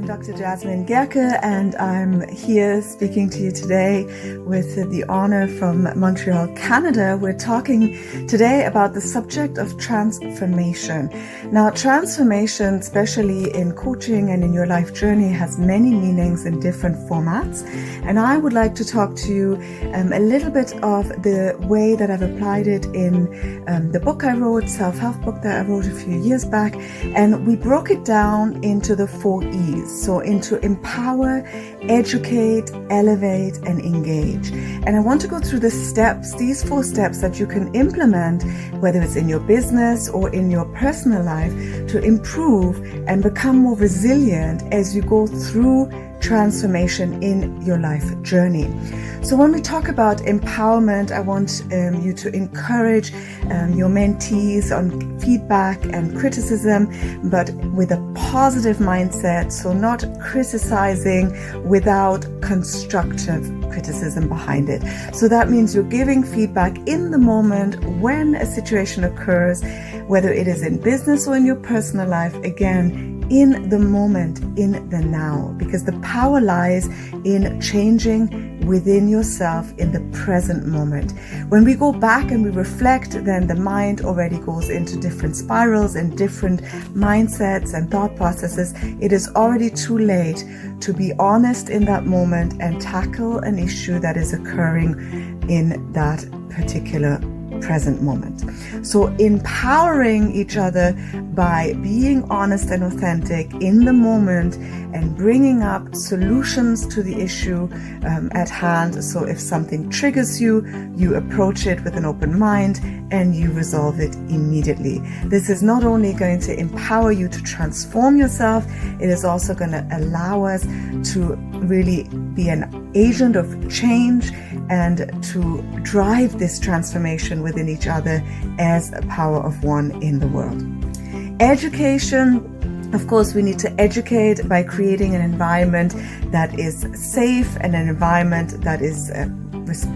Dr. Jasmine Gercke, and I'm here speaking to you today with the honor from Montreal, Canada. We're talking today about the subject of transformation. Now, transformation, especially in coaching and in your life journey, has many meanings in different formats. And I would like to talk to you a little bit of the way that I've applied it in the book I wrote, self-help book that I wrote a few years back. And we broke it down into the 4 E's. So into empower, educate, elevate, and engage. And I want to go through the steps, these 4 steps that you can implement, whether it's in your business or in your personal life, to improve and become more resilient as you go through transformation in your life journey. So when we talk about empowerment, I want you to encourage your mentees on feedback and criticism, but with a positive mindset. So not criticizing without constructive criticism behind it. So that means you're giving feedback in the moment when a situation occurs, whether it is in business or in your personal life, again, in the moment, in the now, because the power lies in changing within yourself in the present moment. When we go back and we reflect, then the mind already goes into different spirals and different mindsets and thought processes. It is already too late to be honest in that moment and tackle an issue that is occurring in that particular present moment. So empowering each other by being honest and authentic in the moment and bringing up solutions to the issue at hand. So if something triggers you, you approach it with an open mind and you resolve it immediately. This is not only going to empower you to transform yourself, it is also going to allow us to really be an agent of change and to drive this transformation within each other as a power of one in the world. Education, of course, we need to educate by creating an environment that is safe and an environment that is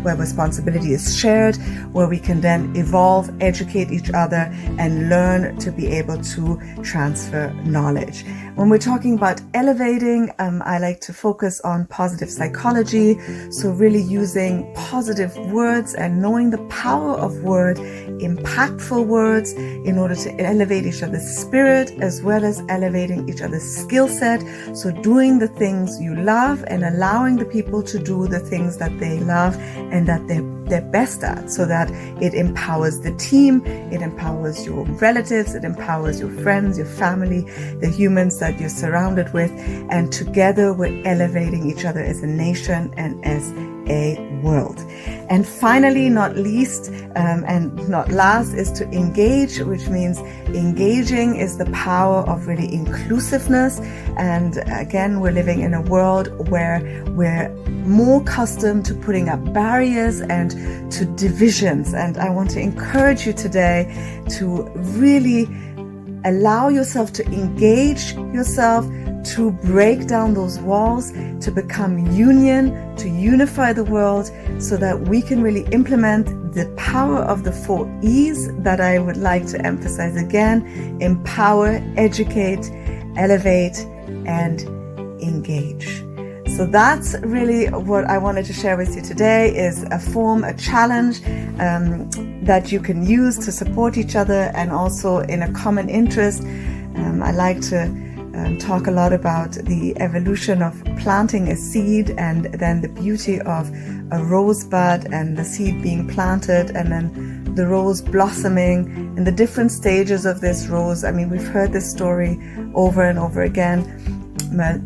where responsibility is shared, where we can then evolve, educate each other, and learn to be able to transfer knowledge. When we're talking about elevating, I like to focus on positive psychology. So really using positive words and knowing the power of word, impactful words, in order to elevate each other's spirit as well as elevating each other's skill set. So doing the things you love and allowing the people to do the things that they love and that they're best at, so that it empowers the team, it empowers your relatives, it empowers your friends, your family, the humans that you're surrounded with, and together we're elevating each other as a nation and as a world. And finally, not least and not last, is to engage, which means engaging is the power of really inclusiveness. And again, we're living in a world where we're more accustomed to putting up barriers and to divisions. And I want to encourage you today to really allow yourself to engage yourself, to break down those walls, to become union, to unify the world, so that we can really implement the power of the 4 E's that I would like to emphasize again: empower, educate, elevate, and engage. So that's really what I wanted to share with you today, is a challenge that you can use to support each other and also in a common interest. I like to talk a lot about the evolution of planting a seed and then the beauty of a rosebud and the seed being planted and then the rose blossoming and the different stages of this rose. I mean, we've heard this story over and over again, but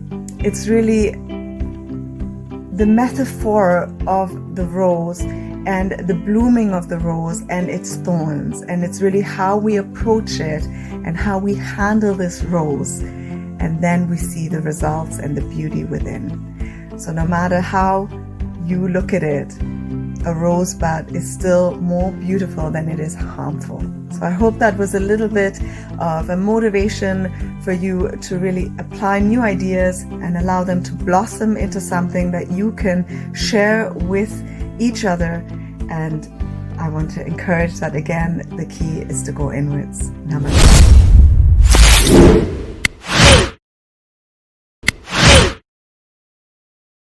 it's really the metaphor of the rose and the blooming of the rose and its thorns. And it's really how we approach it and how we handle this rose. And then we see the results and the beauty within. So no matter how you look at it, a rosebud is still more beautiful than it is harmful. So I hope that was a little bit of a motivation for you to really apply new ideas and allow them to blossom into something that you can share with each other. And I want to encourage that again, the key is to go inwards. Namaste.